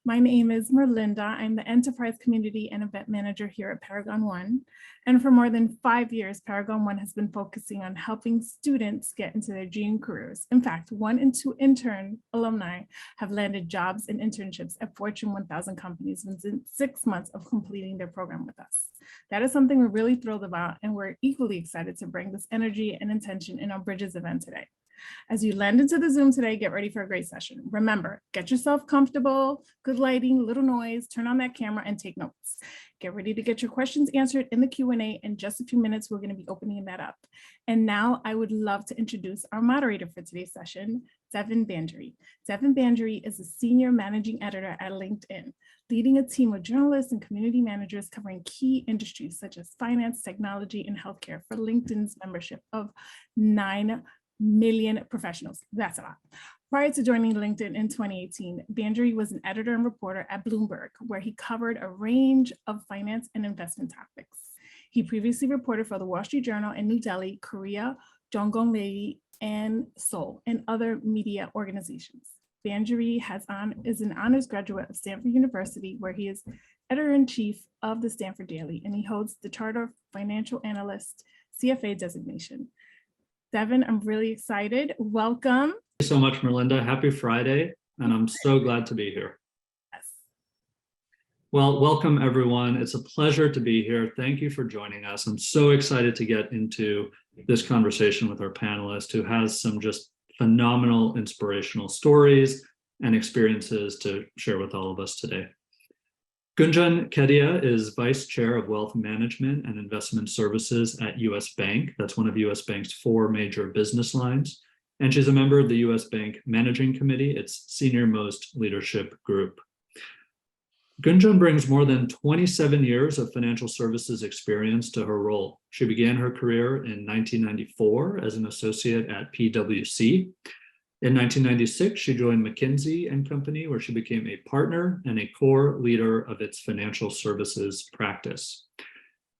My name is Merlinda. I'm the Enterprise Community and Event Manager here at Paragon One. And for more than 5 years, Paragon One has been focusing on helping students get into their dream careers. In fact, 1 in 2 intern alumni have landed jobs and internships at Fortune 1000 companies within 6 months of completing their program with us. That is something we're really thrilled about, and we're equally excited to bring this energy and intention in our Bridges event today. As you land into the Zoom today, get ready for a great session. Remember, get yourself comfortable, good lighting, little noise, turn on that camera and take notes. Get ready to get your questions answered in the Q&A. In just a few minutes, we're going to be opening that up. And now I would love to introduce our moderator for today's session, Devin Bandry. Devin Bandry is a senior managing editor at LinkedIn, leading a team of journalists and community managers covering key industries such as finance, technology, and healthcare for LinkedIn's membership of 9 million professionals. That's a lot. Prior to joining LinkedIn in 2018, Bandry was an editor and reporter at Bloomberg, where he covered a range of finance and investment topics. He previously reported for the Wall Street Journal in New Delhi, Korea, Jonggongleil, and Seoul, and other media organizations. Bandry is an honors graduate of Stanford University, where he is editor-in-chief of the Stanford Daily, and he holds the Charter of Financial Analyst CFA designation. Devin, I'm really excited. Welcome. Thank you so much, Merlinda. Happy Friday, and I'm so glad to be here. Yes. Well, welcome everyone. It's a pleasure to be here. Thank you for joining us. I'm so excited to get into this conversation with our panelist, who has some just phenomenal inspirational stories and experiences to share with all of us today. Gunjan Kedia is Vice Chair of Wealth Management and Investment Services at U.S. Bank. That's one of U.S. Bank's 4 major business lines. And she's a member of the U.S. Bank Managing Committee, its senior-most leadership group. Gunjan brings more than 27 years of financial services experience to her role. She began her career in 1994 as an associate at PwC. In 1996, she joined McKinsey & Company, where she became a partner and a core leader of its financial services practice.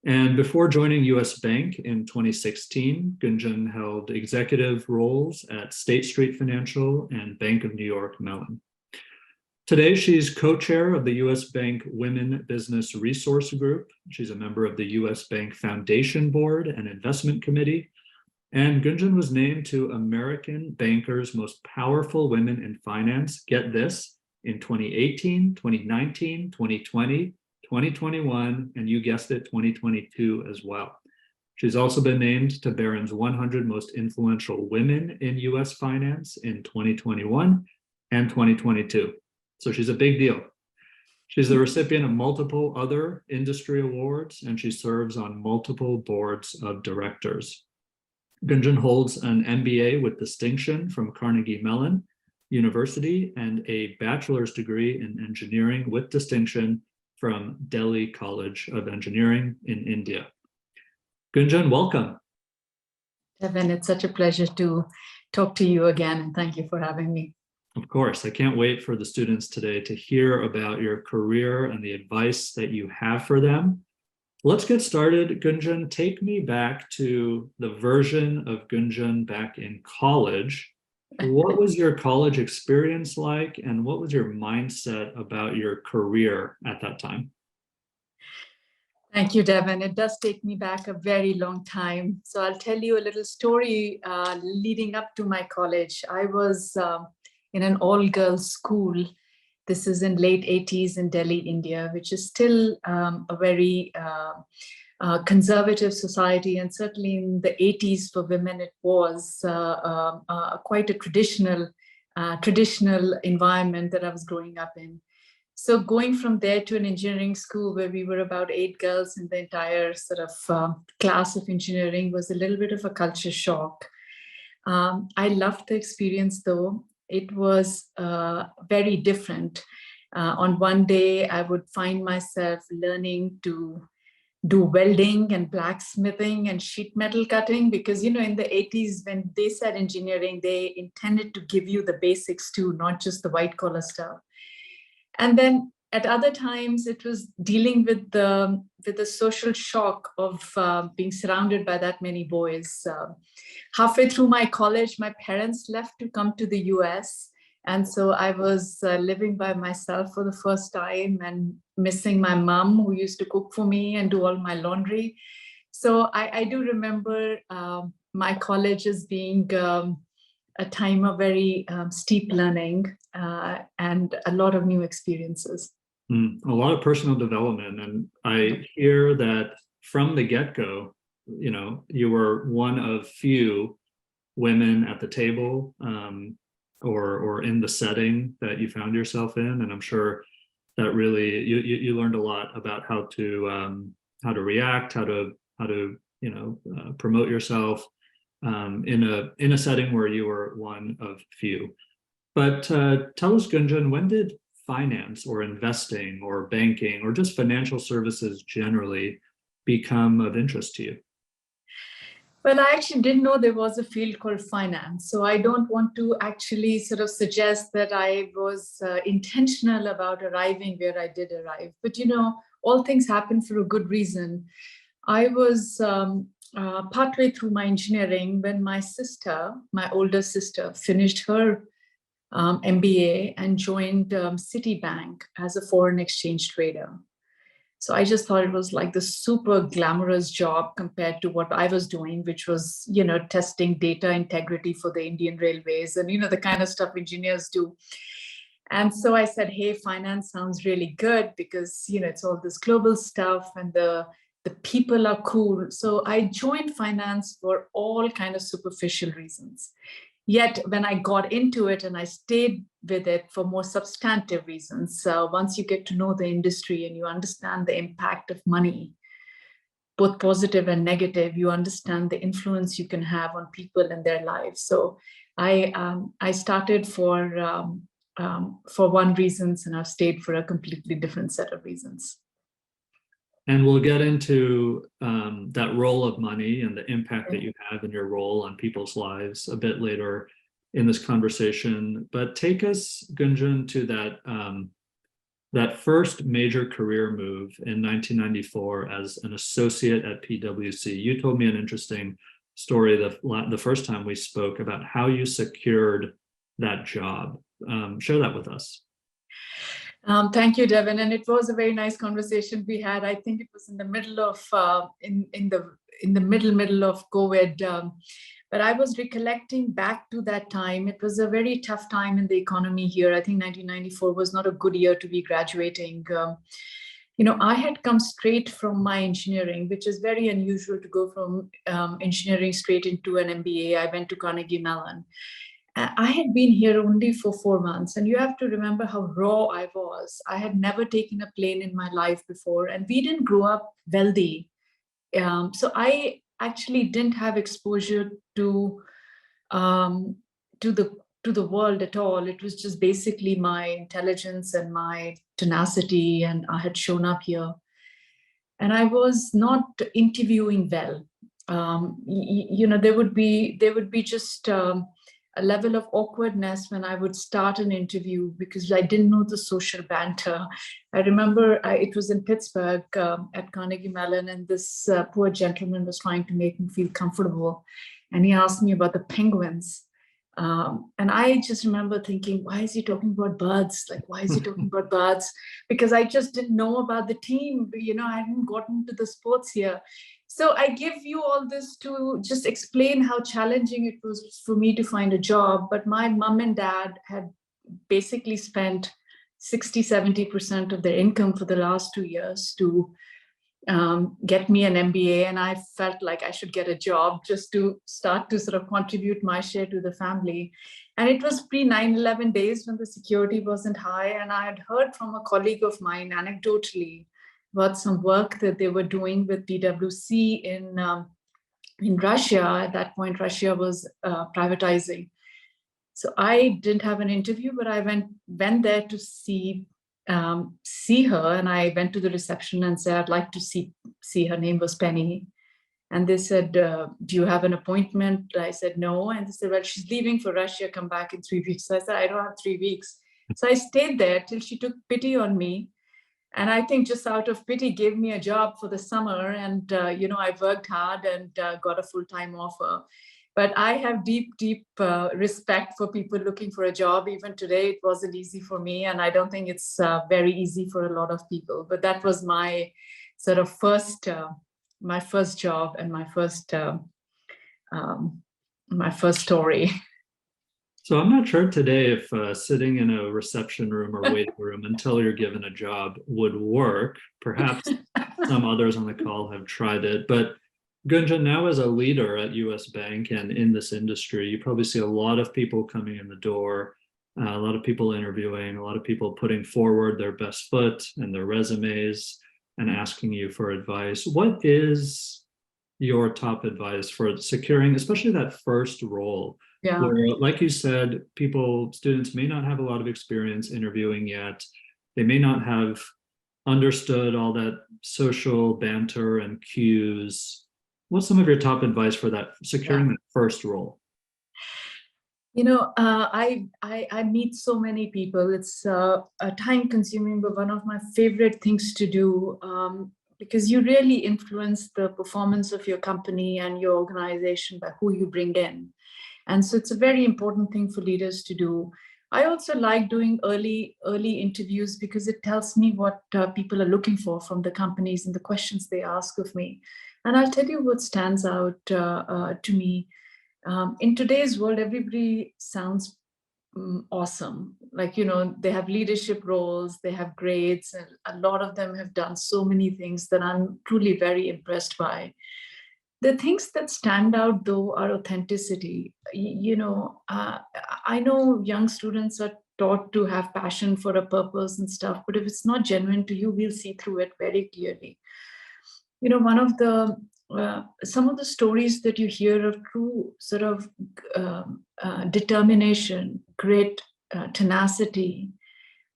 And before joining U.S. Bank in 2016, Gunjan held executive roles at State Street Financial and Bank of New York Mellon. Today, she's co-chair of the U.S. Bank Women Business Resource Group. She's a member of the U.S. Bank Foundation Board and Investment Committee. And Gunjan was named to American Banker's Most Powerful Women in Finance, get this, in 2018, 2019, 2020, 2021, and you guessed it, 2022 as well. She's also been named to Barron's 100 Most Influential Women in U.S. Finance in 2021 and 2022. So she's a big deal. She's the recipient of multiple other industry awards, and she serves on multiple boards of directors. Gunjan holds an MBA with distinction from Carnegie Mellon University and a bachelor's degree in engineering with distinction from Delhi College of Engineering in India. Gunjan, welcome. Devin, it's such a pleasure to talk to you again, and thank you for having me. Of course, I can't wait for the students today to hear about your career and the advice that you have for them. Let's get started. Gunjan, take me back to the version of Gunjan back in college. What was your college experience like, and what was your mindset about your career at that time? Thank you, Devin. It does take me back a very long time. So I'll tell you a little story leading up to my college. I was in an all-girls school. This is in late 80s in Delhi, India, which is still a very conservative society. And certainly in the 80s for women, it was quite a traditional environment that I was growing up in. So going from there to an engineering school where we were about 8 girls in the entire sort of class of engineering was a little bit of a culture shock. I loved the experience though. It was very different. On one day, I would find myself learning to do welding and blacksmithing and sheet metal cutting, because, you know, in the 80s, when they said engineering, they intended to give you the basics too, not just the white collar stuff. And then at other times, it was dealing with the social shock of being surrounded by that many boys. Halfway through my college, my parents left to come to the US. And so I was living by myself for the first time and missing my mom, who used to cook for me and do all my laundry. So I do remember my college as being a time of very steep learning and a lot of new experiences. A lot of personal development. And I hear that from the get-go, you know, you were one of few women at the table, or in the setting that you found yourself in. And I'm sure that really you learned a lot about how to react, how to promote yourself in a setting where you were one of few. But tell us, Gunjan, when did finance or investing or banking or just financial services generally become of interest to you? Well, I actually didn't know there was a field called finance. So I don't want to actually sort of suggest that I was intentional about arriving where I did arrive. But, you know, all things happen for a good reason. I was partway through my engineering when my sister, my older sister, finished her MBA and joined Citibank as a foreign exchange trader. So I just thought it was like the super glamorous job compared to what I was doing, which was, you know, testing data integrity for the Indian Railways and, you know, the kind of stuff engineers do. And so I said, hey, finance sounds really good because, you know, it's all this global stuff and the people are cool. So I joined finance for all kind of superficial reasons. Yet when I got into it and I stayed with it for more substantive reasons, once you get to know the industry and you understand the impact of money, both positive and negative, you understand the influence you can have on people and their lives. So I started for one reason, and I've stayed for a completely different set of reasons. And we'll get into that role of money and the impact that you have in your role on people's lives a bit later in this conversation. But take us, Gunjan, to that first major career move in 1994 as an associate at PwC. You told me an interesting story the first time we spoke about how you secured that job. Share that with us. Thank you, Devin. And it was a very nice conversation we had. I think it was in the middle of in the middle of COVID. But I was recollecting back to that time. It was a very tough time in the economy here. I think 1994 was not a good year to be graduating. You know, I had come straight from my engineering, which is very unusual to go from engineering straight into an MBA. I went to Carnegie Mellon. I had been here only for 4 months, and you have to remember how raw I was. I had never taken a plane in my life before, and we didn't grow up wealthy. So I actually didn't have exposure to the world at all. It was just basically my intelligence and my tenacity, and I had shown up here. And I was not interviewing well. You know, there would be just a level of awkwardness when I would start an interview because I didn't know the social banter. I remember it was in Pittsburgh at Carnegie Mellon, and this poor gentleman was trying to make me feel comfortable. And he asked me about the penguins. And I just remember thinking, why is he talking about birds? Like, why is he talking about birds? Because I just didn't know about the team. You know, I hadn't gotten to the sports here. So I give you all this to just explain how challenging it was for me to find a job. But my mom and dad had basically spent 60-70% of their income for the last 2 years to get me an MBA. And I felt like I should get a job just to start to sort of contribute my share to the family. And it was pre 9/11 days when the security wasn't high. And I had heard from a colleague of mine anecdotally about some work that they were doing with PwC in Russia. At that point, Russia was privatizing. So I didn't have an interview, but I went there to see her, and I went to the reception and said, I'd like to see her. Name was Penny. And they said, do you have an appointment? I said, no. And they said, well, she's leaving for Russia, come back in 3 weeks. So I said, I don't have 3 weeks. So I stayed there till she took pity on me. And I think just out of pity, gave me a job for the summer. And, you know, I worked hard and got a full-time offer. But I have deep respect for people looking for a job. Even today, it wasn't easy for me, and I don't think it's very easy for a lot of people. But that was my sort of my first job and my first story. So I'm not sure today if sitting in a reception room or waiting room until you're given a job would work. Perhaps some others on the call have tried it, but Gunjan, now as a leader at US Bank and in this industry, you probably see a lot of people coming in the door, a lot of people interviewing, a lot of people putting forward their best foot and their resumes and asking you for advice. What is your top advice for securing, especially that first role? Yeah. Where, like you said, students may not have a lot of experience interviewing yet. They may not have understood all that social banter and cues. What's some of your top advice for that securing that first role? I meet so many people. It's time consuming, but one of my favorite things to do, because you really influence the performance of your company and your organization by who you bring in. And so it's a very important thing for leaders to do. I also like doing early interviews because it tells me what people are looking for from the companies and the questions they ask of me. And I'll tell you what stands out to me. In today's world, everybody sounds awesome. Like, they have leadership roles, they have grades, and a lot of them have done so many things that I'm truly very impressed by. The things that stand out, though, are authenticity. I know young students are taught to have passion for a purpose and stuff, but if it's not genuine to you, we'll see through it very clearly. One of the some of the stories that you hear of true sort of determination, grit, tenacity,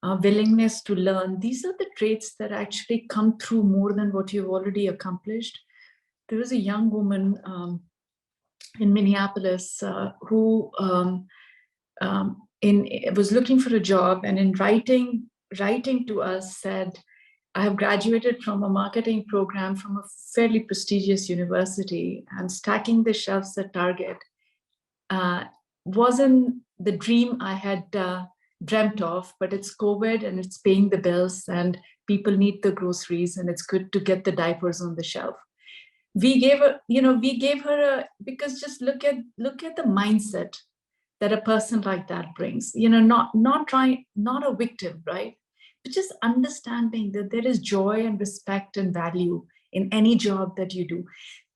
willingness to learn, these are the traits that actually come through more than what you've already accomplished. There was a young woman in Minneapolis who was looking for a job, and in writing to us said, I have graduated from a marketing program from a fairly prestigious university, and stacking the shelves at Target wasn't the dream I had dreamt of, but it's COVID and it's paying the bills and people need the groceries and it's good to get the diapers on the shelf. We gave her because just look at the mindset that a person like that brings, not a victim, right? But just understanding that there is joy and respect and value in any job that you do.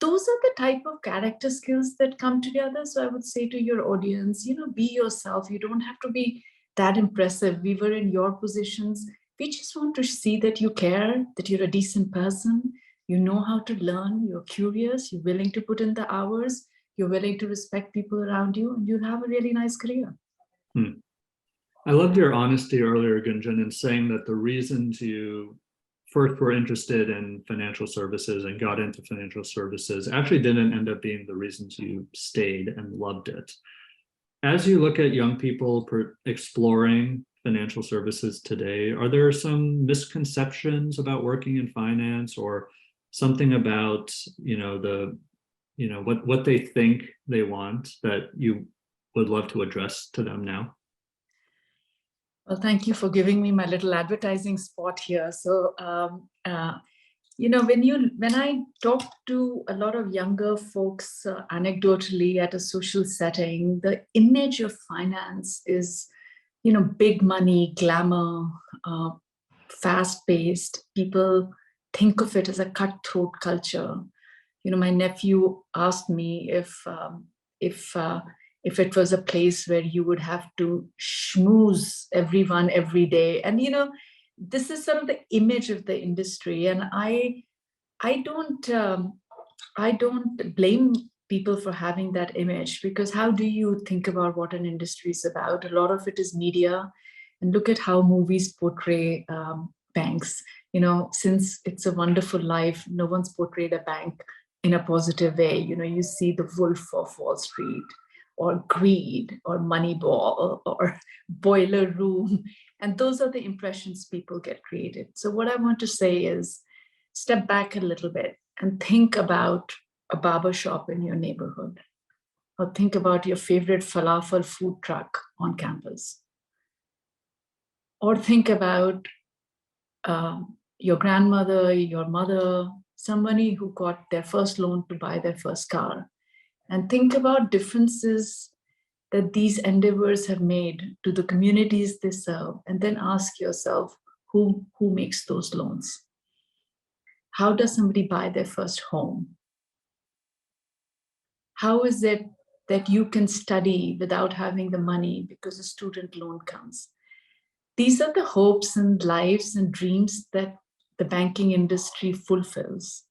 Those are the type of character skills that come together. So I would say to your audience, be yourself. You don't have to be that impressive. We were in your positions. We just want to see that you care, that you're a decent person. You know how to learn, you're curious, you're willing to put in the hours, you're willing to respect people around you, and you'll have a really nice career. I loved your honesty earlier, Gunjan, in saying that the reasons you first were interested in financial services and got into financial services actually didn't end up being the reasons you stayed and loved it. As you look at young people exploring financial services today, are there some misconceptions about working in finance or something about what they think they want that you would love to address to them now? Well, thank you for giving me my little advertising spot here. So when I talk to a lot of younger folks anecdotally at a social setting, the image of finance is big money, glamour, fast-paced. People think of it as a cutthroat culture. My nephew asked me if it was a place where you would have to schmooze everyone every day. And this is sort of the image of the industry. And I don't blame people for having that image, because how do you think about what an industry is about? A lot of it is media. And look at how movies portray banks. Since It's a Wonderful Life, no one's portrayed a bank in a positive way. You see the Wolf of Wall Street, or Greed, or Moneyball, or Boiler Room. And those are the impressions people get created. So what I want to say is, step back a little bit and think about a barber shop in your neighborhood. or think about your favorite falafel food truck on campus. Or think about your grandmother, your mother, somebody who got their first loan to buy their first car. And think about differences that these endeavors have made to the communities they serve, and then ask yourself, who makes those loans? How does somebody buy their first home? How is it that you can study without having the money because a student loan comes? These are the hopes and lives and dreams that the banking industry fulfills.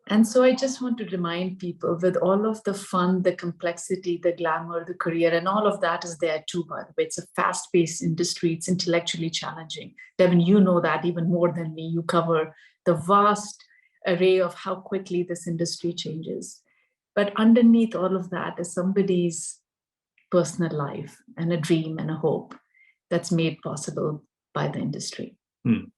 And so I just want to remind people, with all of the fun, the complexity, the glamour, the career, and all of that is there too, by the way. It's a fast-paced industry. It's intellectually challenging. Devin, you know that even more than me. You cover the vast array of how quickly this industry changes. But underneath all of that is somebody's personal life and a dream and a hope that's made possible by the industry. In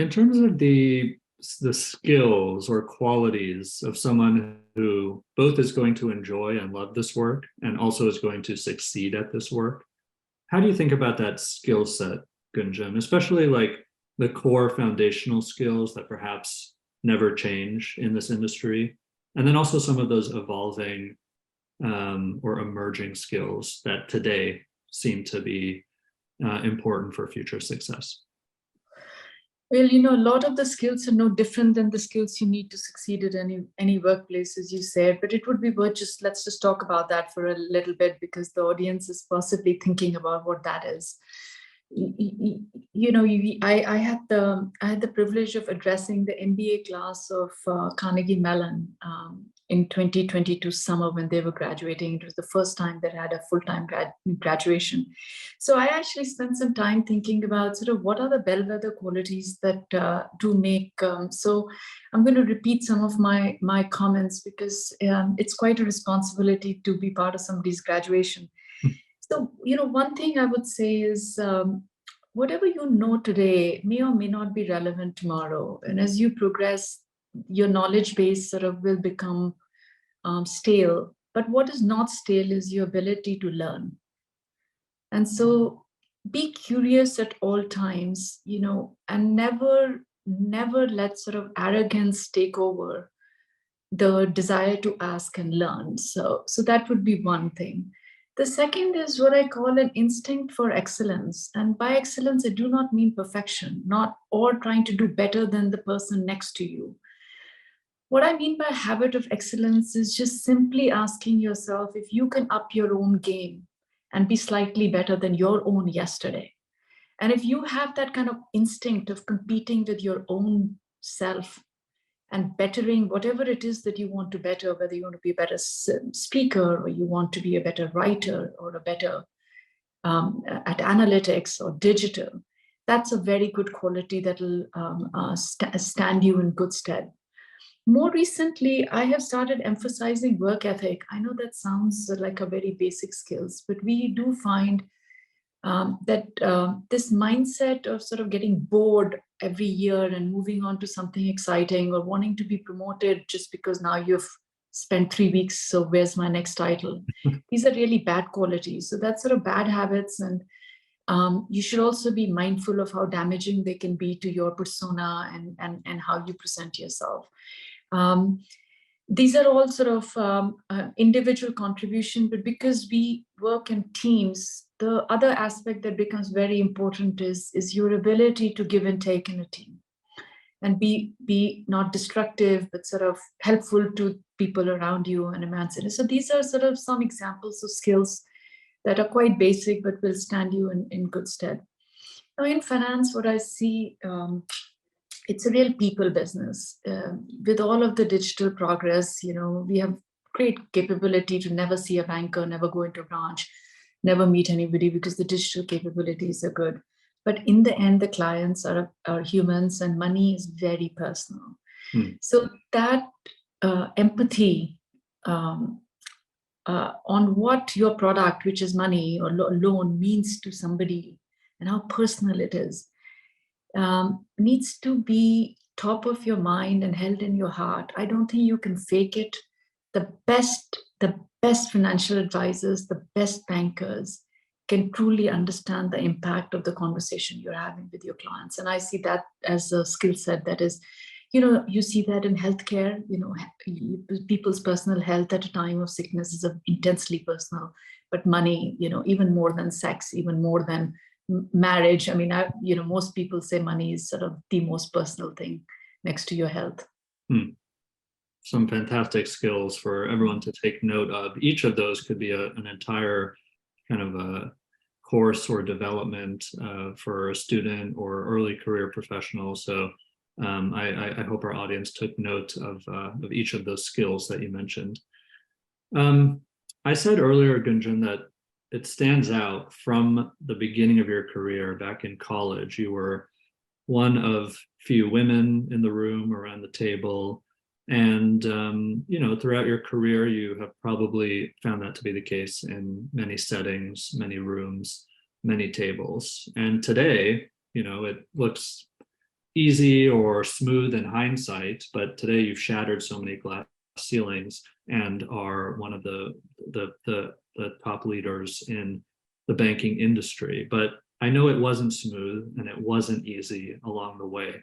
terms of the skills or qualities of someone who both is going to enjoy and love this work and also is going to succeed at this work, how do you think about that skill set, Gunjan, especially like the core foundational skills that perhaps never change in this industry, and then also some of those evolving or emerging skills that today seem to be important for future success? Well, you know, a lot of the skills are no different than the skills you need to succeed at any workplace, as you said, but it would be worth let's just talk about that for a little bit, because the audience is possibly thinking about what that is. You know, I had the privilege of addressing the MBA class of Carnegie Mellon in 2022 summer when they were graduating. It was the first time they had a full-time graduation. So I actually spent some time thinking about sort of what are the bellwether qualities that do make. So I'm going to repeat some of my comments, because it's quite a responsibility to be part of somebody's graduation. So, you know, one thing I would say is whatever you know today may or may not be relevant tomorrow. And as you progress, your knowledge base sort of will become stale. But what is not stale is your ability to learn. And so be curious at all times, you know, and never let sort of arrogance take over the desire to ask and learn. So that would be one thing. The second is what I call an instinct for excellence. And by excellence, I do not mean perfection, or trying to do better than the person next to you. What I mean by habit of excellence is just simply asking yourself if you can up your own game and be slightly better than your own yesterday. And if you have that kind of instinct of competing with your own self and bettering whatever it is that you want to better, whether you want to be a better speaker, or you want to be a better writer, or a better at analytics or digital, that's a very good quality that will stand you in good stead. More recently, I have started emphasizing work ethic. I know that sounds like a very basic skills, but we do find that this mindset of sort of getting bored every year and moving on to something exciting, or wanting to be promoted just because now you've spent 3 weeks, so where's my next title? These are really bad qualities. So that's sort of bad habits. And you should also be mindful of how damaging they can be to your persona and how you present yourself. These are all sort of individual contribution, but because we work in teams, the other aspect that becomes very important is your ability to give and take in a team, and be not destructive, but sort of helpful to people around you and emancipate. So these are sort of some examples of skills that are quite basic, but will stand you in good stead. Now in finance, what I see, it's a real people business. With all of the digital progress, you know, we have great capability to never see a banker, never go into a branch, never meet anybody, because the digital capabilities are good. But in the end, the clients are humans, and money is very personal. So that empathy on what your product, which is money or loan, means to somebody and how personal it is, needs to be top of your mind and held in your heart. I don't think you can fake it. the best financial advisors, the best bankers can truly understand the impact of the conversation you're having with your clients. And I see that as a skill set that is, you see that in healthcare, people's personal health at a time of sickness is intensely personal, but money, even more than sex, even more than marriage. I mean, most people say money is sort of the most personal thing next to your health. Some fantastic skills for everyone to take note of. Each of those could be an entire kind of a course or development for a student or early career professional. So I hope our audience took note of each of those skills that you mentioned. I said earlier, Gunjan, that it stands out from the beginning of your career back in college. You were one of few women in the room around the table. And, throughout your career, you have probably found that to be the case in many settings, many rooms, many tables. And today, it looks easy or smooth in hindsight, but today you've shattered so many glass ceilings and are one of the top leaders in the banking industry. But I know it wasn't smooth and it wasn't easy along the way.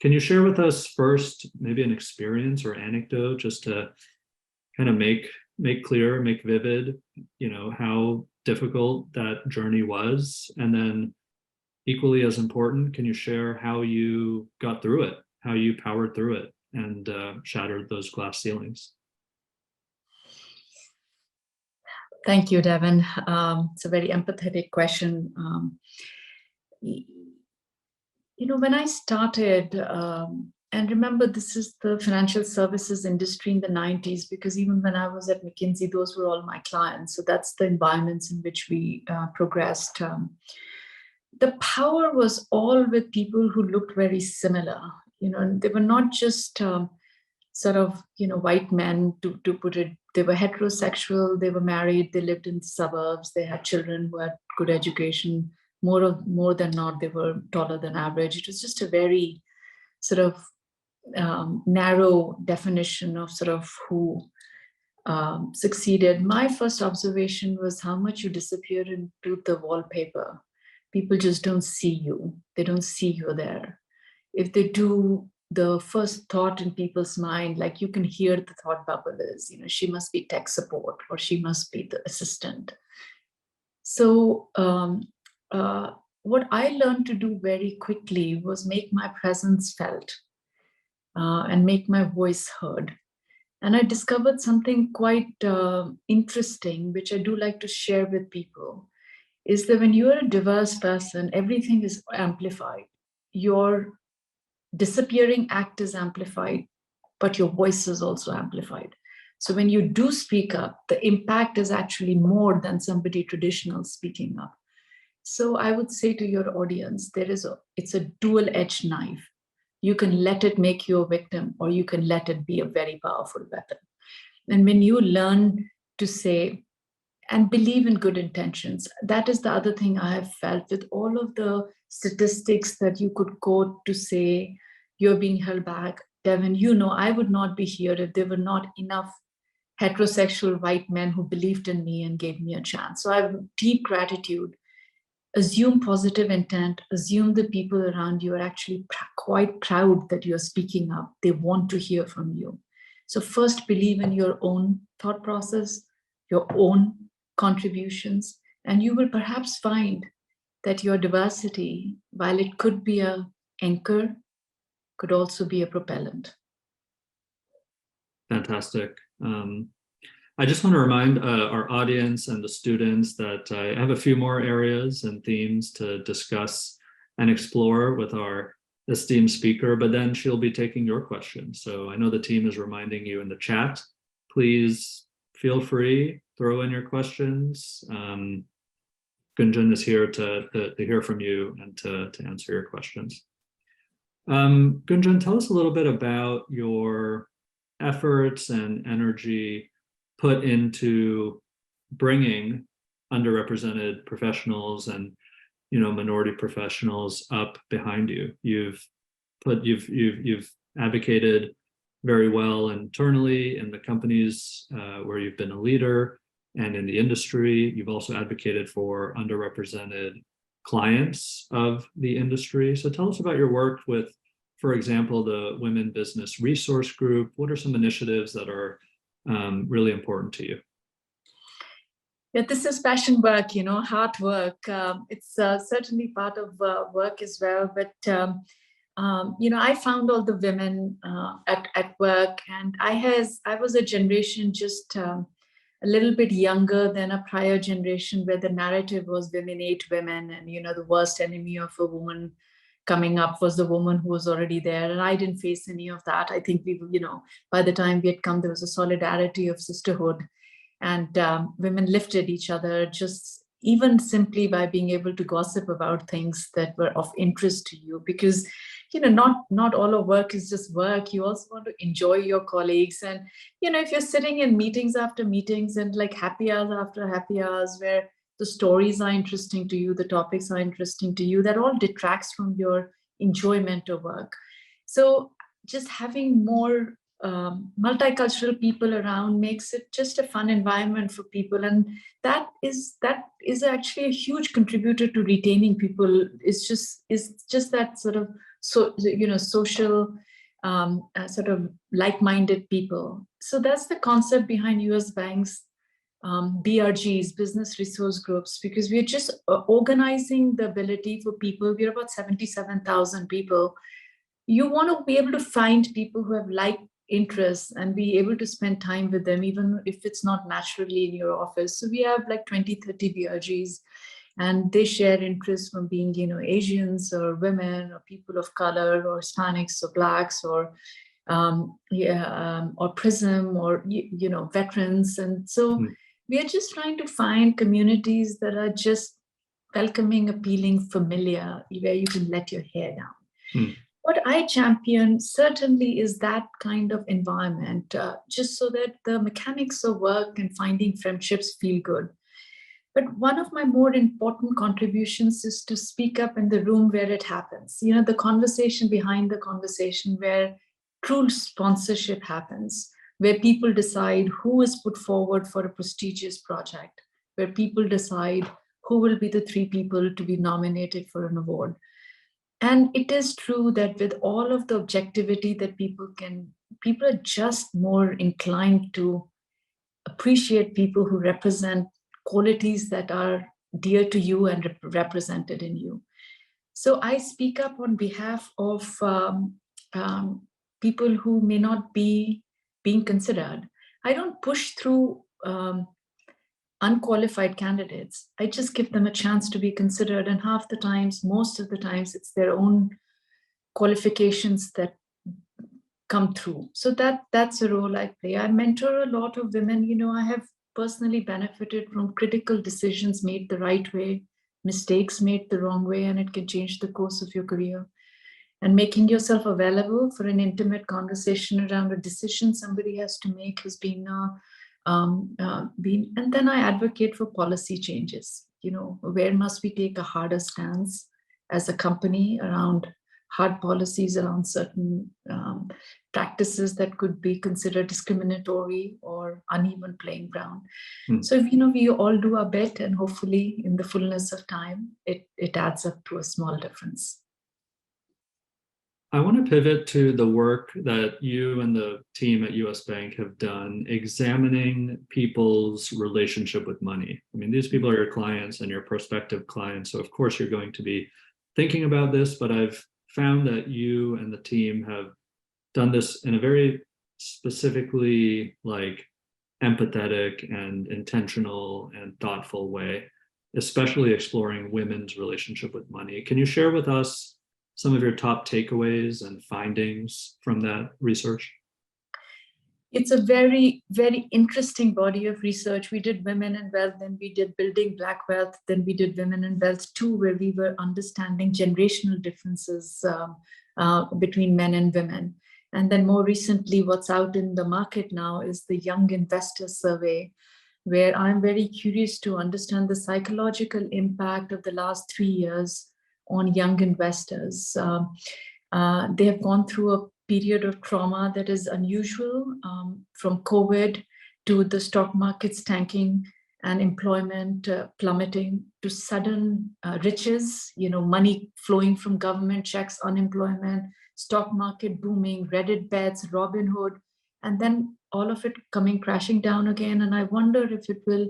Can you share with us first maybe an experience or anecdote just to kind of make clear, make vivid, how difficult that journey was? And then equally as important, can you share how you got through it, how you powered through it and shattered those glass ceilings? Thank you, Devin. It's a very empathetic question. When I started, and remember, this is the financial services industry in the 90s, because even when I was at McKinsey, those were all my clients. So that's the environments in which we progressed. The power was all with people who looked very similar, and they were not just white men, to put it. They were heterosexual, they were married, they lived in the suburbs, they had children who had good education. More than not, they were taller than average. It was just a very sort of narrow definition of sort of who succeeded. My first observation was how much you disappear into the wallpaper. People just don't see you. They don't see you there. If they do, the first thought in people's mind, like you can hear the thought bubble is, she must be tech support or she must be the assistant. So what I learned to do very quickly was make my presence felt and make my voice heard. And I discovered something quite interesting, which I do like to share with people, is that when you're a diverse person, everything is amplified. Your disappearing act is amplified, but your voice is also amplified. So when you do speak up, the impact is actually more than somebody traditional speaking up. So I would say to your audience, it's a dual-edged knife. You can let it make you a victim, or you can let it be a very powerful weapon. And when you learn to say and believe in good intentions, that is the other thing I have felt with all of the statistics that you could quote to say you're being held back. Devin, I would not be here if there were not enough heterosexual white men who believed in me and gave me a chance. So I have deep gratitude. Assume positive intent, assume the people around you are actually quite proud that you're speaking up. They want to hear from you. So first, believe in your own thought process, your own contributions, and you will perhaps find that your diversity, while it could be an anchor, could also be a propellant. Fantastic. I just want to remind our audience and the students that I have a few more areas and themes to discuss and explore with our esteemed speaker, but then she'll be taking your questions. So I know the team is reminding you in the chat, please feel free, throw in your questions. Gunjan is here to hear from you and to answer your questions. Gunjan, tell us a little bit about your efforts and energy put into bringing underrepresented professionals and minority professionals up behind you. You've advocated very well internally in the companies where you've been a leader and in the industry. You've also advocated for underrepresented clients of the industry. So tell us about your work with, for example, the Women Business Resource Group. What are some initiatives that are really important to you? Yeah, this is passion work, hard work. It's certainly part of work as well. But, I found all the women at work, and I was a generation just a little bit younger than a prior generation where the narrative was women ate women, and, the worst enemy of a woman coming up was the woman who was already there. And I didn't face any of that. I think we, by the time we had come, there was a solidarity of sisterhood. And women lifted each other just even simply by being able to gossip about things that were of interest to you, because not all of work is just work. You also want to enjoy your colleagues, and if you're sitting in meetings after meetings and like happy hours after happy hours where the stories are interesting to you, the topics are interesting to you, that all detracts from your enjoyment of work. So just having more multicultural people around makes it just a fun environment for people, and that is actually a huge contributor to retaining people. Is just that sort of social sort of like-minded people. So that's the concept behind US Bank's BRGs, business resource groups, because we're just organizing the ability for people. We're about 77,000 people. You want to be able to find people who have like interests and be able to spend time with them, even if it's not naturally in your office. So we have like 20, 30 BRGs, and they share interests from being, Asians or women or people of color or Hispanics or Blacks or PRISM or, veterans. And so we are just trying to find communities that are just welcoming, appealing, familiar, where you can let your hair down. What I champion certainly is that kind of environment, just so that the mechanics of work and finding friendships feel good. But one of my more important contributions is to speak up in the room where it happens. The conversation behind the conversation, where true sponsorship happens, where people decide who is put forward for a prestigious project, where people decide who will be the 3 people to be nominated for an award. And it is true that with all of the objectivity that people are just more inclined to appreciate people who represent qualities that are dear to you and represented in you. So I speak up on behalf of people who may not be being considered. I don't push through unqualified candidates. I just give them a chance to be considered, and most of the times, it's their own qualifications that come through. So that's a role I play. I mentor a lot of women. I have personally benefited from critical decisions made the right way, mistakes made the wrong way, and it can change the course of your career. And making yourself available for an intimate conversation around a decision somebody has to make has been and then I advocate for policy changes. Where must we take a harder stance as a company around hard policies around certain practices that could be considered discriminatory or uneven playing ground. So we all do our bit, and hopefully in the fullness of time, it adds up to a small difference. I want to pivot to the work that you and the team at US Bank have done examining people's relationship with money. I mean, these people are your clients and your prospective clients. So of course you're going to be thinking about this, but I've found that you and the team have done this in a very specifically empathetic and intentional and thoughtful way, especially exploring women's relationship with money. Can you share with us some of your top takeaways and findings from that research? It's a very, very interesting body of research. We did Women and Wealth, then we did Building Black Wealth, then we did Women and Wealth 2, where we were understanding generational differences between men and women. And then more recently, what's out in the market now is the Young Investor Survey, where I'm very curious to understand the psychological impact of the last 3 years on young investors. They have gone through period of trauma that is unusual, from COVID to the stock markets tanking and employment plummeting to sudden riches, money flowing from government checks, unemployment, stock market booming, Reddit bets, Robinhood, and then all of it coming crashing down again. And I wonder if it will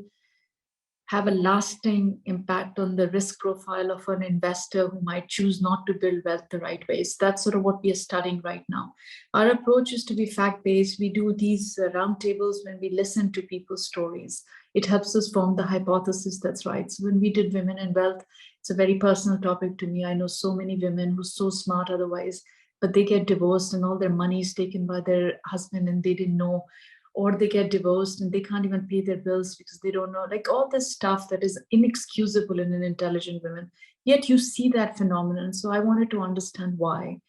have a lasting impact on the risk profile of an investor who might choose not to build wealth the right way. So that's sort of what we are studying right now. Our approach is to be fact-based. We do these roundtables when we listen to people's stories. It helps us form the hypothesis that's right. So when we did Women in Wealth, it's a very personal topic to me. I know so many women who are so smart otherwise, but they get divorced and all their money is taken by their husband and they didn't know, or they get divorced and they can't even pay their bills because they don't know, like all this stuff that is inexcusable in an intelligent woman. Yet you see that phenomenon. So I wanted to understand why.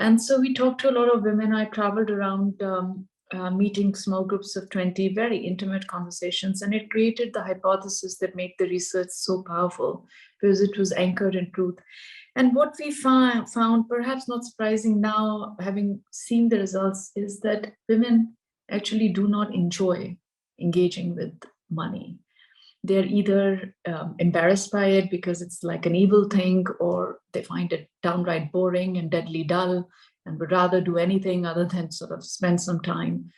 And so we talked to a lot of women. I traveled around meeting small groups of 20, very intimate conversations. And it created the hypothesis that made the research so powerful because it was anchored in truth. And what we found, perhaps not surprising now, having seen the results, is that women actually do not enjoy engaging with money. They're either embarrassed by it because it's like an evil thing, or they find it downright boring and deadly dull and would rather do anything other than sort of spend some time.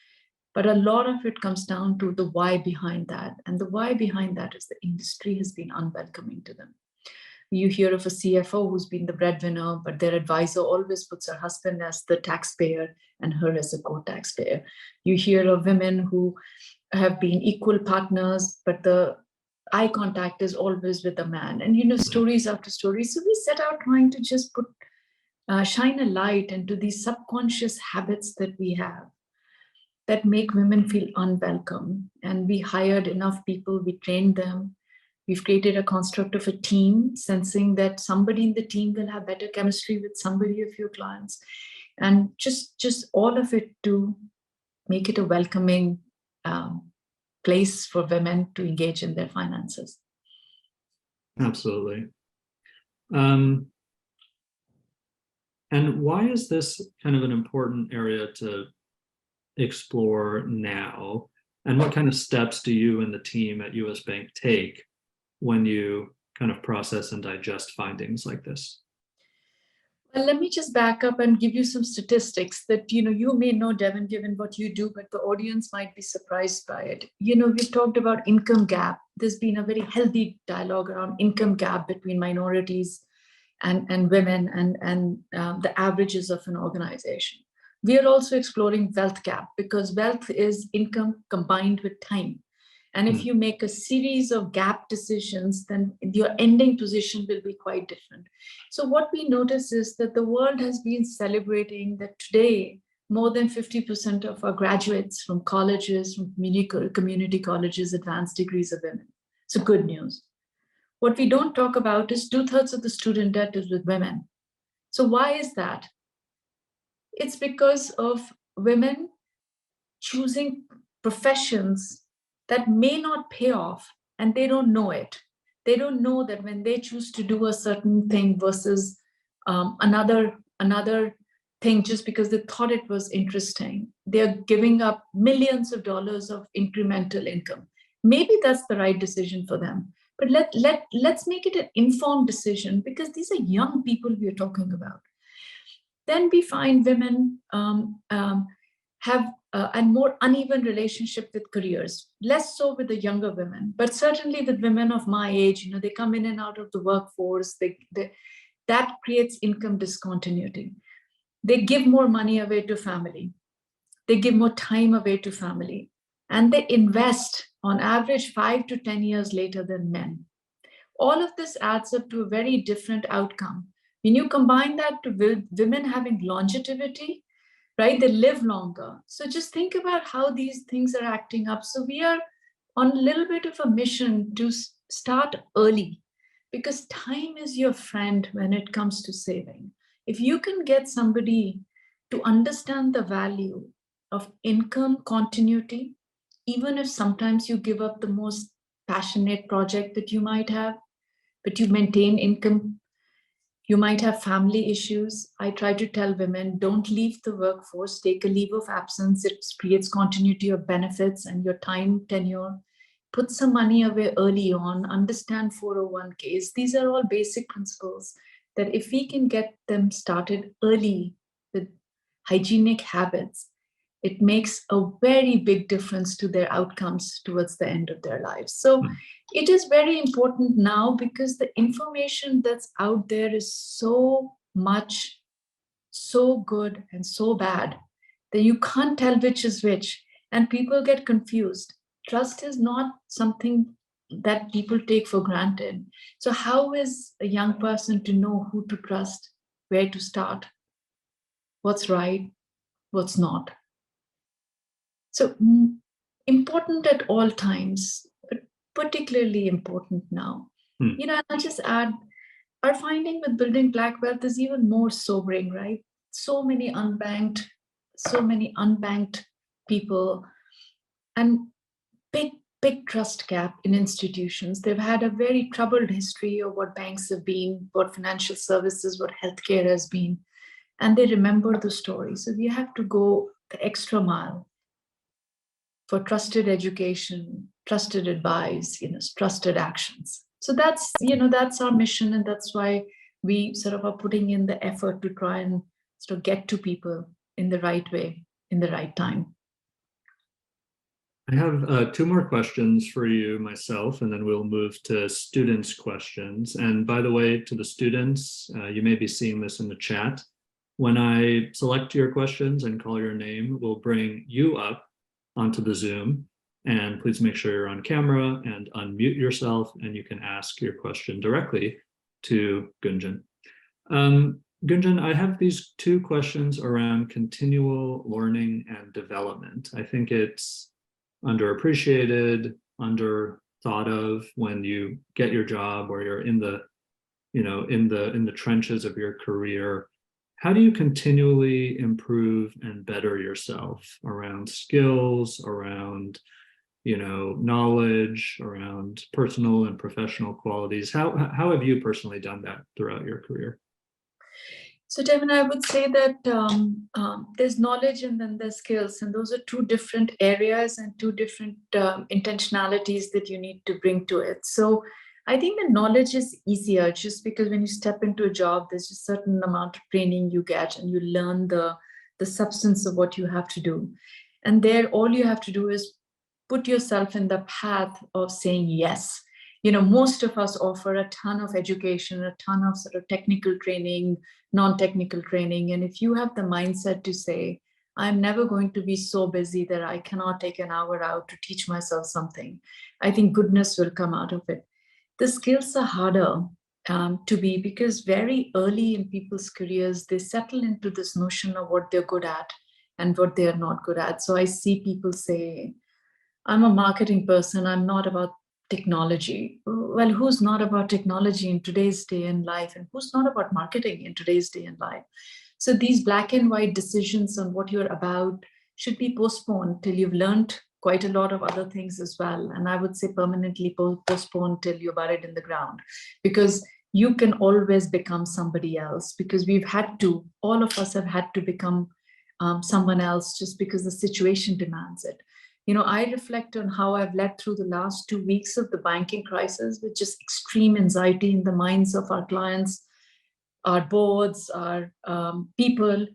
But a lot of it comes down to the why behind that. And the why behind that is the industry has been unwelcoming to them. You hear of a CFO who's been the breadwinner, but their advisor always puts her husband as the taxpayer and her as a co-taxpayer. You hear of women who have been equal partners, but the eye contact is always with a man. And stories after stories. So we set out trying to just shine a light into these subconscious habits that we have that make women feel unwelcome. And we hired enough people, we trained them. We've created a construct of a team, sensing that somebody in the team will have better chemistry with somebody of your clients. And just all of it to make it a welcoming place for women to engage in their finances. Absolutely. And why is this kind of an important area to explore now? And what kind of steps do you and the team at US Bank take when you kind of process and digest findings like this? Well, let me just back up and give you some statistics that you may know, Devin, given what you do, but the audience might be surprised by it. We've talked about income gap. There's been a very healthy dialogue around income gap between minorities and women and the averages of an organization. We are also exploring wealth gap because wealth is income combined with time. And if you make a series of gap decisions, then your ending position will be quite different. So what we notice is that the world has been celebrating that today, more than 50% of our graduates from colleges, from community colleges, advanced degrees are women. So good news. What we don't talk about is 2/3 of the student debt is with women. So why is that? It's because of women choosing professions that may not pay off, and they don't know it. They don't know that when they choose to do a certain thing versus another thing just because they thought it was interesting, they're giving up millions of dollars of incremental income. Maybe that's the right decision for them, but let's make it an informed decision because these are young people we are talking about. Then we find women have a more uneven relationship with careers, less so with the younger women, but certainly with women of my age. They come in and out of the workforce. That creates income discontinuity. They give more money away to family. They give more time away to family. And they invest on average 5 to 10 years later than men. All of this adds up to a very different outcome. When you combine that to women having longevity, right? They live longer. So just think about how these things are acting up. So we are on a little bit of a mission to start early because time is your friend when it comes to saving. If you can get somebody to understand the value of income continuity, even if sometimes you give up the most passionate project that you might have, but you maintain income, You might have family issues. I try to tell women, don't leave the workforce, take a leave of absence. It creates continuity of benefits and your time tenure. Put some money away early on, understand 401ks. These are all basic principles that if we can get them started early with hygienic habits, it makes a very big difference to their outcomes towards the end of their lives. So it is very important now because the information that's out there is so much, so good and so bad that you can't tell which is which, and people get confused. Trust is not something that people take for granted. So how is a young person to know who to trust, where to start, what's right, what's not? So important at all times, but particularly important now. You know, I'll just add, our finding with building Black wealth is even more sobering, right? So many unbanked people, and big trust gap in institutions. They've had a very troubled history of what banks have been, what financial services, what healthcare has been, and they remember the story. So we have to go the extra mile for trusted education, trusted advice, trusted actions. So that's our mission, and that's why we sort of are putting in the effort to try and sort of get to people in the right way, in the right time. I have two more questions for you myself, and then we'll move to students' questions. And by the way, to the students, you may be seeing this in the chat. When I select your questions and call your name, we'll bring you up onto the Zoom, and please make sure you're on camera and unmute yourself, and you can ask your question directly to Gunjan. Gunjan, I have these two questions around continual learning and development. I think it's underappreciated, under thought of when you get your job or you're in the, in the trenches of your career. How do you continually improve and better yourself around skills, around, knowledge, around personal and professional qualities? How have you personally done that throughout your career? So Devin, I would say that there's knowledge and then there's skills, and those are two different areas and two different intentionalities that you need to bring to it. So I think the knowledge is easier just because when you step into a job, there's a certain amount of training you get and you learn the substance of what you have to do. And there, all you have to do is put yourself in the path of saying yes. Most of us offer a ton of education, a ton of sort of technical training, non-technical training. And if you have the mindset to say, I'm never going to be so busy that I cannot take an hour out to teach myself something, I think goodness will come out of it. The skills are harder to be, because very early in people's careers, they settle into this notion of what they're good at and what they're not good at. So I see people say, I'm a marketing person, I'm not about technology. Well, who's not about technology in today's day and life? And who's not about marketing in today's day and life? So these black and white decisions on what you're about should be postponed till you've learned quite a lot of other things as well. And I would say permanently postponed till you're buried in the ground, because you can always become somebody else, because all of us have had to become someone else just because the situation demands it. I reflect on how I've led through the last 2 weeks of the banking crisis with just extreme anxiety in the minds of our clients, our boards, our people.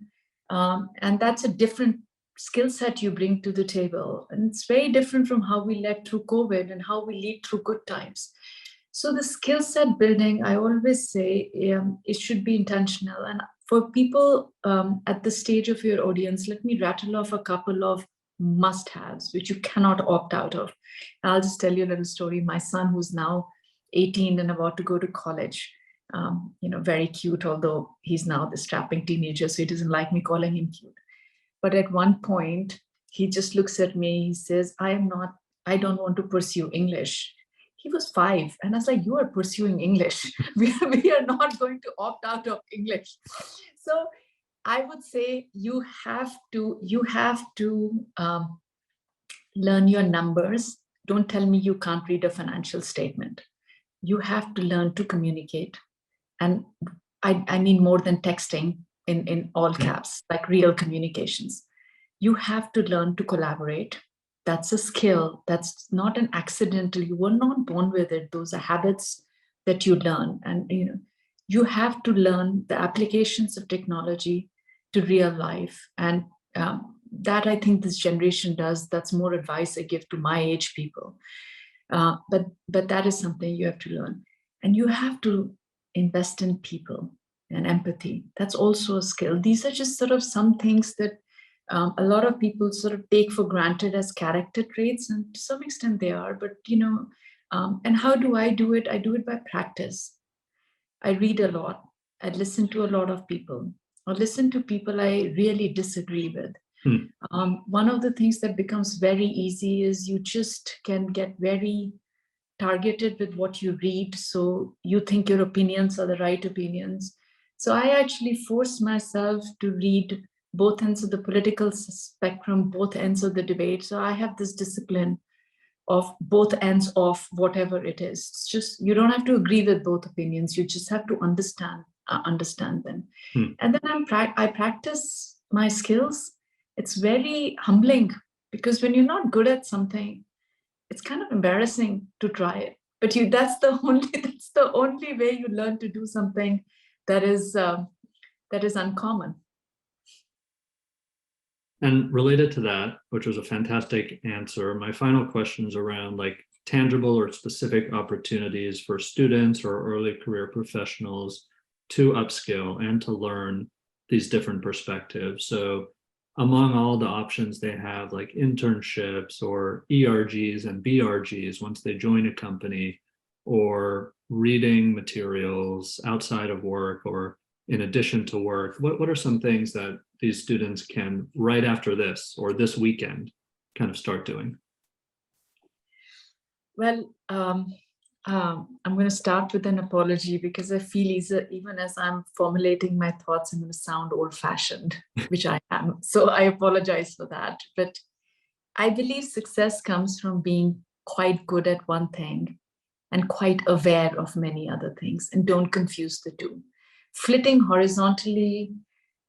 And that's a different skill set you bring to the table. And it's very different from how we led through COVID and how we lead through good times. So the skill set building, I always say, it should be intentional. And for people at the stage of your audience, let me rattle off a couple of must-haves which you cannot opt out of. And I'll just tell you a little story. My son, who's now 18 and about to go to college, very cute, although he's now the strapping teenager, so he doesn't like me calling him cute. But at one point, he just looks at me, he says, I don't want to pursue English. He was 5, and I was like, you are pursuing English. We are not going to opt out of English. So I would say you have to learn your numbers. Don't tell me you can't read a financial statement. You have to learn to communicate. And I mean more than texting in all caps, like real communications. You have to learn to collaborate. That's a skill. That's not an accidental. You were not born with it. Those are habits that you learn. And you have to learn the applications of technology to real life. And that I think this generation does. That's more advice I give to my age people. But that is something you have to learn. And you have to invest in people and empathy. That's also a skill. These are just sort of some things that a lot of people sort of take for granted as character traits, and to some extent they are. But and how do I do it? I do it by practice. I read a lot. I listen to a lot of people, or listen to people I really disagree with. One of the things that becomes very easy is you just can get very targeted with what you read. So you think your opinions are the right opinions. So I actually force myself to read both ends of the political spectrum, both ends of the debate. So I have this discipline of both ends of whatever it is. It's just, you don't have to agree with both opinions. You just have to understand them. And then I practice my skills. It's very humbling, because when you're not good at something, it's kind of embarrassing to try it. But that's the only way you learn to do something that is uncommon. And related to that, which was a fantastic answer, my final question is around like tangible or specific opportunities for students or early career professionals to upskill and to learn these different perspectives. So among all the options they have, like internships or ERGs and BRGs once they join a company, or reading materials outside of work or in addition to work, what are some things that these students can, right after this or this weekend, kind of start doing? Well, I'm going to start with an apology, because I feel even as I'm formulating my thoughts, I'm going to sound old-fashioned, which I am. So I apologize for that. But I believe success comes from being quite good at one thing and quite aware of many other things. And don't confuse the two. Flitting horizontally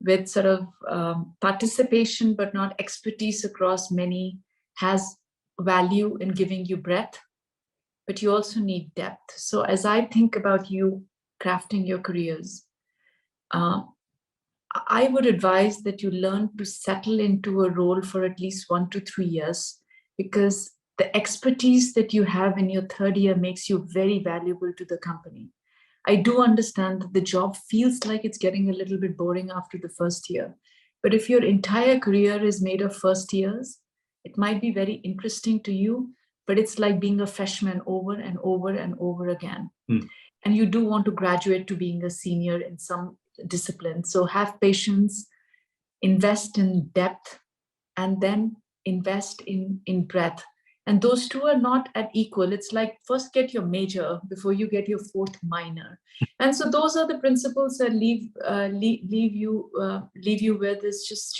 with sort of participation, but not expertise across many, has value in giving you breadth, but you also need depth. So as I think about you crafting your careers, I would advise that you learn to settle into a role for at least 1 to 3 years, because the expertise that you have in your third year makes you very valuable to the company. I do understand that the job feels like it's getting a little bit boring after the first year. But if your entire career is made of first years, it might be very interesting to you, but it's like being a freshman over and over and over again. And you do want to graduate to being a senior in some discipline. So have patience, invest in depth, and then invest in breadth. And those two are not at equal. It's like first get your major before you get your fourth minor. And so those are the principles that leave you with, is just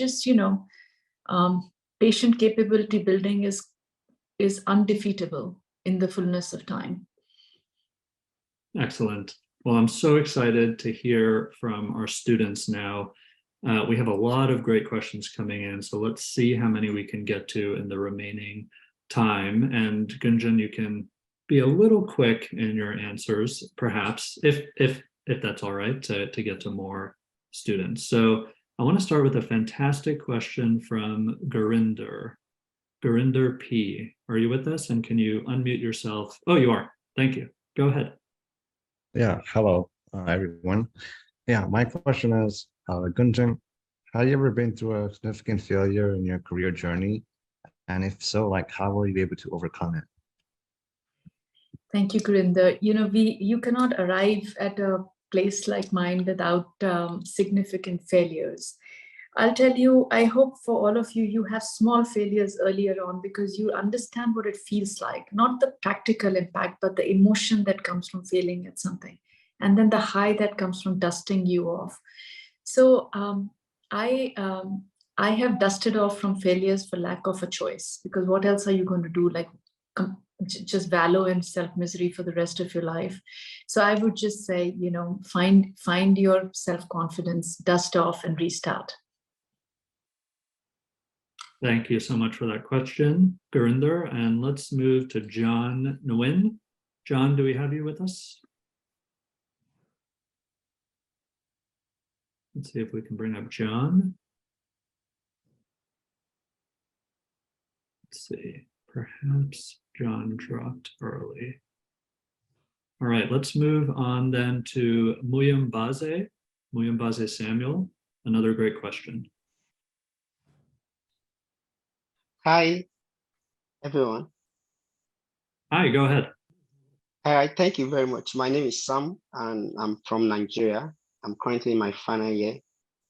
patient capability building is undefeatable in the fullness of time. Excellent. Well, I'm so excited to hear from our students now. We have a lot of great questions coming in, so let's see how many we can get to in the remaining time. And Gunjan, you can be a little quick in your answers, perhaps, if that's all right, to get to more students. So I want to start with a fantastic question from Gurinder P. Are you with us? And can you unmute yourself? Oh, you are. Thank you. Go ahead. Yeah, hello, everyone. Yeah, my question is, Gunjan, have you ever been through a significant failure in your career journey? And if so, like, how were you able to overcome it? Thank you, Gurinder. You cannot arrive at a place like mine without significant failures. I'll tell you, I hope for all of you, you have small failures earlier on, because you understand what it feels like, not the practical impact, but the emotion that comes from failing at something. And then the high that comes from dusting you off. So I have dusted off from failures for lack of a choice, because what else are you going to do? Like just wallow in self-misery for the rest of your life. So I would just say, find your self-confidence, dust off, and restart. Thank you so much for that question, Gurinder. And let's move to John Nguyen. John, do we have you with us? Let's see if we can bring up John. Let's see, perhaps John dropped early. All right, let's move on then to Muyambaze Samuel, another great question. Hi, everyone. Hi, go ahead. Hi, thank you very much. My name is Sam, and I'm from Nigeria. I'm currently in my final year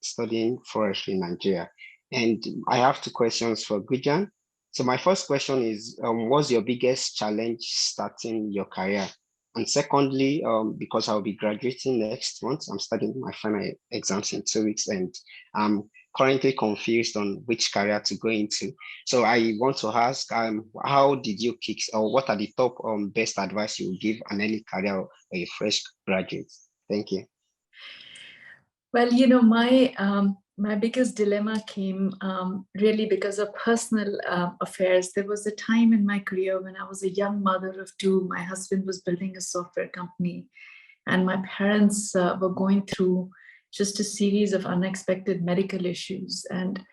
studying forestry in Nigeria. And I have two questions for Gujan. So my first question is, what's your biggest challenge starting your career? And secondly, because I'll be graduating next month, I'm studying my final exams in 2 weeks, and I'm currently confused on which career to go into. So I want to ask, how did you kick, or what are the top best advice you would give an early career or a fresh graduate? Thank you. Well, my biggest dilemma came really because of personal affairs. There was a time in my career when I was a young mother of two. My husband was building a software company, and my parents were going through just a series of unexpected medical issues. And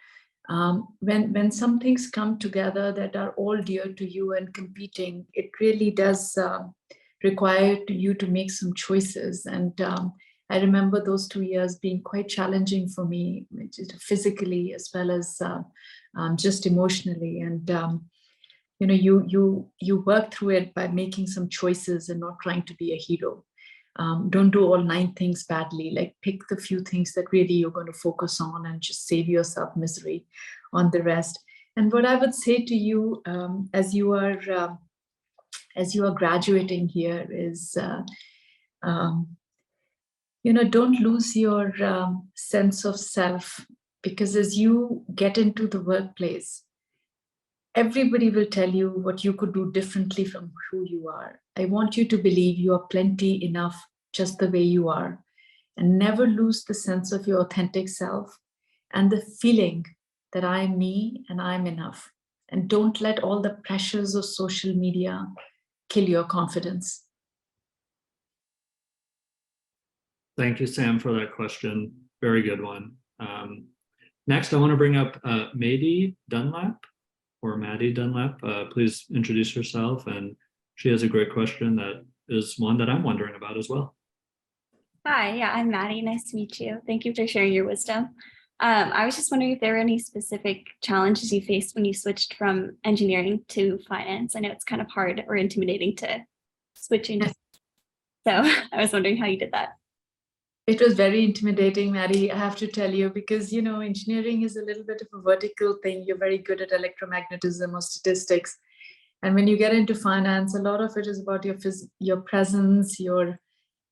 when some things come together that are all dear to you and competing, it really does require you to make some choices. And I remember those 2 years being quite challenging for me, physically as well as just emotionally. And you work through it by making some choices and not trying to be a hero. Don't do all 9 things badly. Like, pick the few things that really you're going to focus on and just save yourself misery on the rest. And what I would say to you as you are graduating here is, don't lose your sense of self, because as you get into the workplace, everybody will tell you what you could do differently from who you are. I want you to believe you are plenty enough just the way you are, and never lose the sense of your authentic self and the feeling that I'm me and I'm enough. And don't let all the pressures of social media kill your confidence. Thank you, Sam, for that question. Very good one. Next, I want to bring up Maddie Dunlap, or Maddie Dunlap. Please introduce yourself. And she has a great question that is one that I'm wondering about as well. Hi, yeah, I'm Maddie. Nice to meet you. Thank you for sharing your wisdom. I was just wondering if there were any specific challenges you faced when you switched from engineering to finance. I know it's kind of hard or intimidating to switch into. So I was wondering how you did that. It was very intimidating, Maddie, I have to tell you, because, engineering is a little bit of a vertical thing. You're very good at electromagnetism or statistics. And when you get into finance, a lot of it is about your presence, your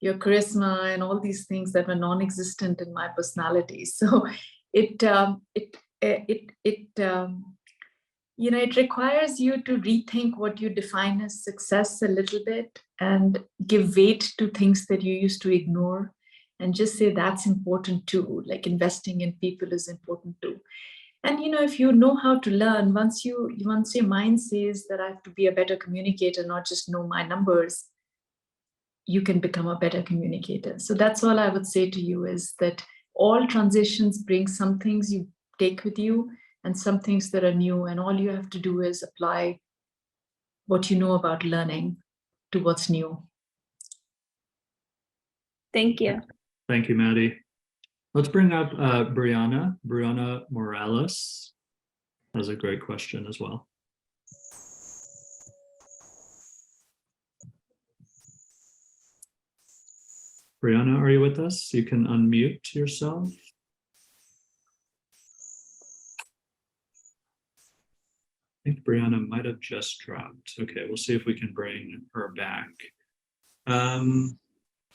charisma, and all these things that were non-existent in my personality. So it requires you to rethink what you define as success a little bit, and give weight to things that you used to ignore, and just say that's important too. Like, investing in people is important too. And if you know how to learn, once your mind says that I have to be a better communicator, not just know my numbers, you can become a better communicator. So that's all I would say to you, is that all transitions bring some things you take with you and some things that are new, and all you have to do is apply what you know about learning to what's new. Thank you. Thank you, Maddie. Let's bring up Brianna. Brianna Morales has a great question as well. Brianna, are you with us? You can unmute yourself. I think Brianna might have just dropped. Okay, we'll see if we can bring her back.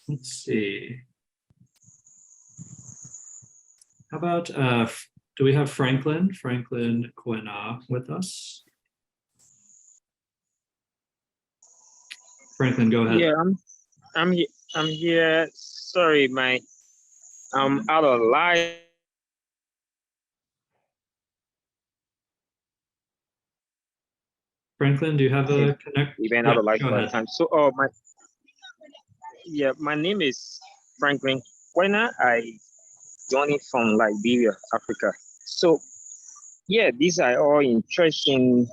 Let's see. How about, do we have Franklin Quena with us? Franklin, go ahead. Yeah, I'm here. Sorry, I'm out of line. Franklin, do you have a connect? Even Yeah, out of line go for a ahead. time. So, my name is Franklin. When I joined from Liberia, Africa. So, yeah, these are all interesting,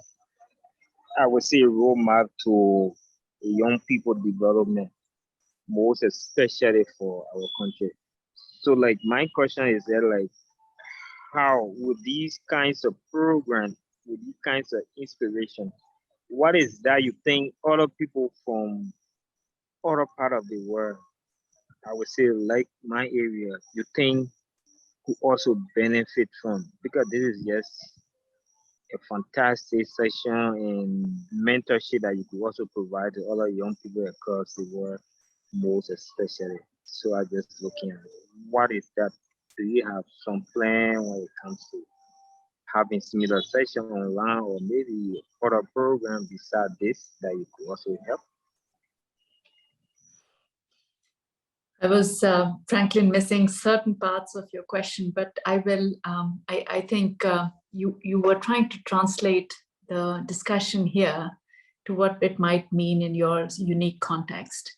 I would say, roadmap to young people development, most especially for our country. So, my question is that, how with these kinds of programs, with these kinds of inspiration, what is that you think other people from other part of the world, I would say like my area, you think could also benefit from? Because this is just a fantastic session and mentorship that you could also provide to other young people across the world, most especially. So I just looking at what is that? Do you have some plan when it comes to having similar session online or maybe other program beside this that you could also help? I was, Franklin, missing certain parts of your question, but I will. I think you were trying to translate the discussion here to what it might mean in your unique context.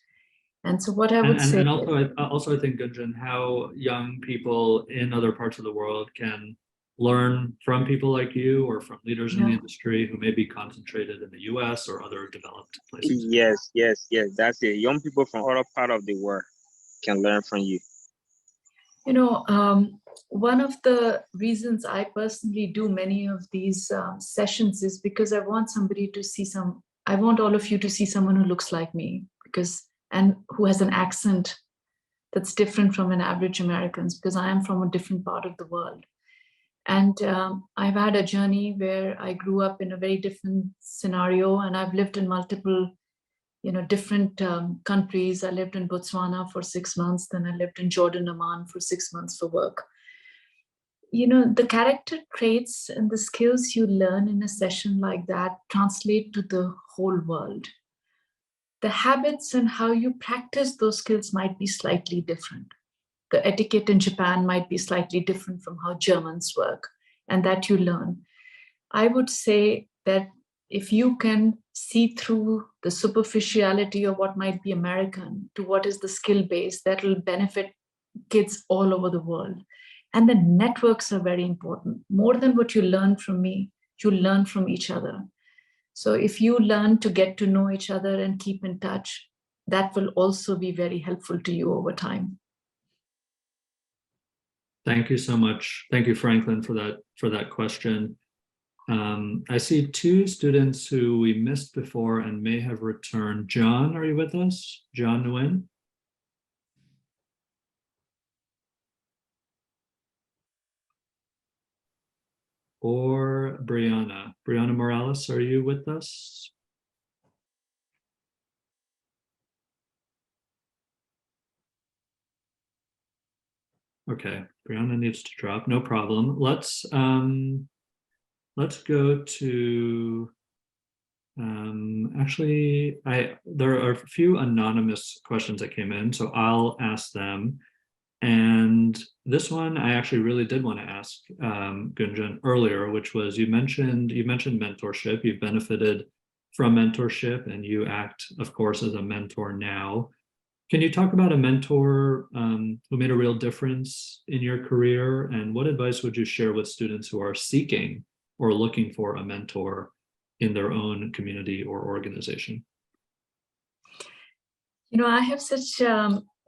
And so what I would say. And also I think, Gunjan, how young people in other parts of the world can learn from people like you or from leaders in the industry who may be concentrated in the US or other developed places. Yes. That's it. Young people from other part of the world can learn from you. You know, one of the reasons I personally do many of these sessions is because I want somebody to see I want all of you to see someone who looks like me, and who has an accent that's different from an average American's, because I am from a different part of the world. And I've had a journey where I grew up in a very different scenario, and I've lived in multiple different countries. I lived in Botswana for 6 months, then I lived in Jordan, Oman for 6 months for work. The character traits and the skills you learn in a session like that translate to the whole world. The habits and how you practice those skills might be slightly different. The etiquette in Japan might be slightly different from how Germans work, and that you learn. I would say that if you can see through the superficiality of what might be American to what is the skill base, that will benefit kids all over the world. And the networks are very important. More than what you learn from me, you learn from each other. So if you learn to get to know each other and keep in touch, that will also be very helpful to you over time. Thank you so much. Thank you, Franklin, for that question. I see 2 students who we missed before and may have returned. John, are you with us? John Nguyen? Or Brianna? Brianna Morales, are you with us? Okay, Brianna needs to drop, no problem. Let's go to, actually, there are a few anonymous questions that came in, so I'll ask them. And this one I actually really did want to ask Gunjan earlier, which was you mentioned mentorship. You've benefited from mentorship and you act, of course, as a mentor now. Can you talk about a mentor who made a real difference in your career, and what advice would you share with students who are seeking or looking for a mentor in their own community or organization? I have such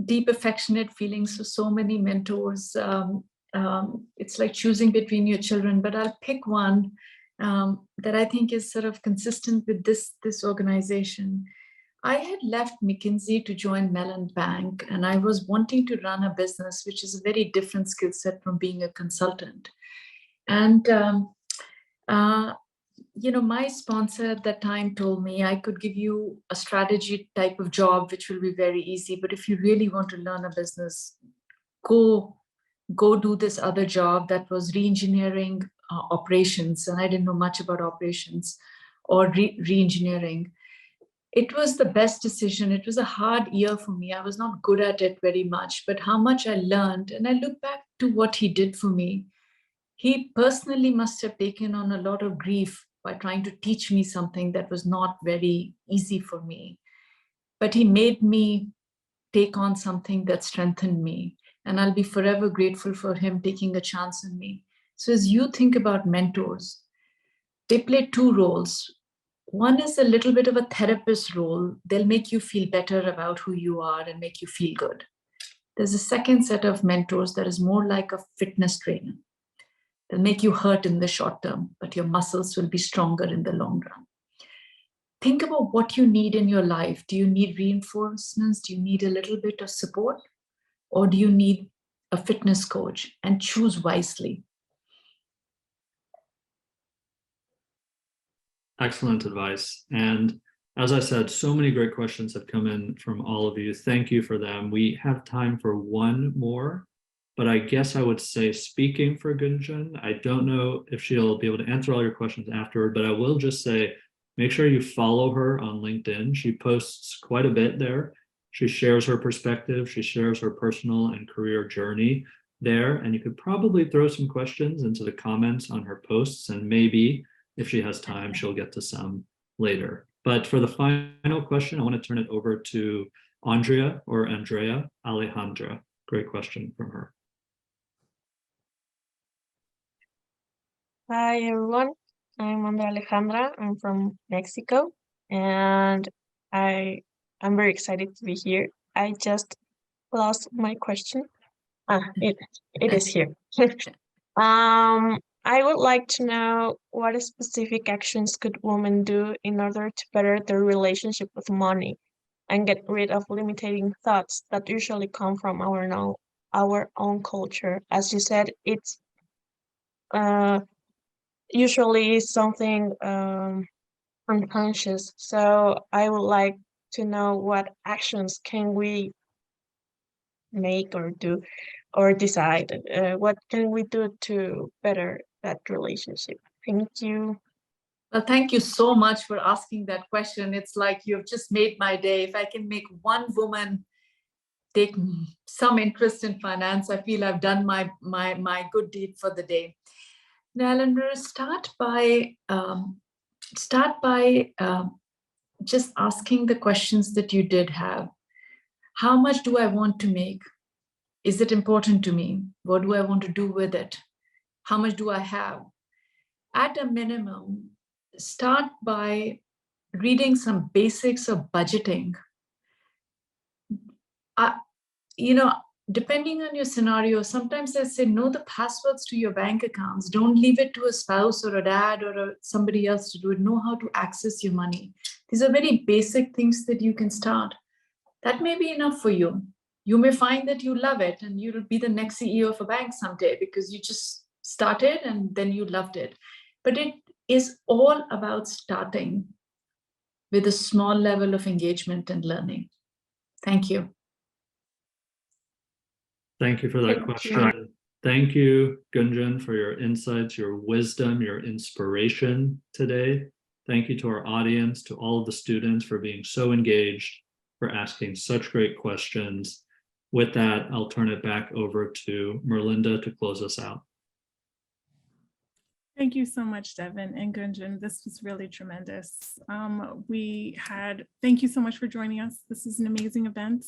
deep, affectionate feelings for so many mentors. It's like choosing between your children, but I'll pick one that I think is sort of consistent with this organization. I had left McKinsey to join Mellon Bank, and I was wanting to run a business, which is a very different skill set from being a consultant. And my sponsor at that time told me I could give you a strategy type of job, which will be very easy. But if you really want to learn a business, go do this other job that was re-engineering operations. And I didn't know much about operations or re-engineering. It was the best decision. It was a hard year for me. I was not good at it very much, but how much I learned. And I look back to what he did for me. He personally must have taken on a lot of grief by trying to teach me something that was not very easy for me. But he made me take on something that strengthened me. And I'll be forever grateful for him taking a chance on me. So as you think about mentors, they play two roles. One is a little bit of a therapist role. They'll make you feel better about who you are and make you feel good. There's a second set of mentors that is more like a fitness trainer. They'll make you hurt in the short term, but your muscles will be stronger in the long run. Think about what you need in your life. Do you need reinforcements? Do you need a little bit of support? Or do you need a fitness coach? And choose wisely. Excellent advice. And as I said, so many great questions have come in from all of you. Thank you for them. We have time for one more, but I guess I would say, speaking for Gunjan, I don't know if she'll be able to answer all your questions afterward, but I will just say, make sure you follow her on LinkedIn. She posts quite a bit there. She shares her perspective. She shares her personal and career journey there. And you could probably throw some questions into the comments on her posts, and maybe if she has time, she'll get to some later. But for the final question, I want to turn it over to Andrea Alejandra. Great question from her. Hi, everyone. I'm Andrea Alejandra. I'm from Mexico, and I'm very excited to be here. I just lost my question. It is here. I would like to know what specific actions could women do in order to better their relationship with money and get rid of limiting thoughts that usually come from our own culture. As you said, it's usually something unconscious. So I would like to know what actions can we make or do or decide. What can we do to better that relationship? Thank you. Well, thank you so much for asking that question. It's like you've just made my day. If I can make one woman take some interest in finance, I feel I've done my good deed for the day. Now, Alejandra, start by just asking the questions that you did have. How much do I want to make? Is it important to me? What do I want to do with it? How much do I have? At a minimum, start by reading some basics of budgeting. Depending on your scenario, sometimes they say, know the passwords to your bank accounts. Don't leave it to a spouse or a dad or somebody else to do it. Know how to access your money. These are very basic things that you can start. That may be enough for you. You may find that you love it and you'll be the next CEO of a bank someday because you just started and then you loved it. But it is all about starting with a small level of engagement and learning. Thank you. Thank you for that question. Thank you, Gunjan, for your insights, your wisdom, your inspiration today. Thank you to our audience, to all of the students for being so engaged, for asking such great questions. With that, I'll turn it back over to Merlinda to close us out. Thank you so much, Devin and Gunjan. This was really tremendous. Thank you so much for joining us. This is an amazing event.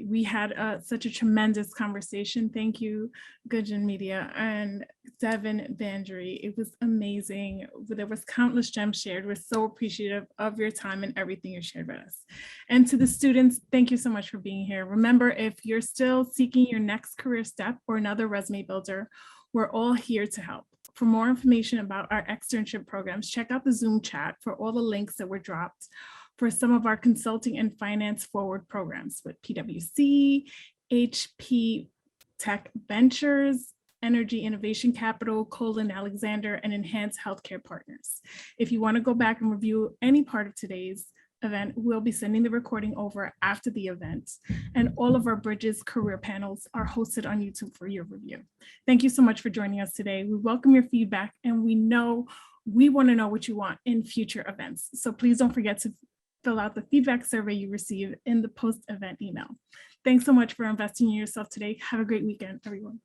We had such a tremendous conversation. Thank you, Gunjan Media and Devin Bandry. It was amazing. There was countless gems shared. We're so appreciative of your time and everything you shared with us. And to the students, thank you so much for being here. Remember, if you're still seeking your next career step or another resume builder, we're all here to help. For more information about our externship programs, check out the Zoom chat for all the links that were dropped for some of our consulting and finance forward programs with PwC, HP Tech Ventures, Energy Innovation Capital, Colin Alexander, and Enhanced Healthcare Partners. If you want to go back and review any part of today's event, we'll be sending the recording over after the event, and all of our Bridges career panels are hosted on YouTube for your review. Thank you so much for joining us today. We welcome your feedback, and we want to know what you want in future events. So please don't forget to fill out the feedback survey you receive in the post-event email. Thanks so much for investing in yourself today. Have a great weekend, everyone.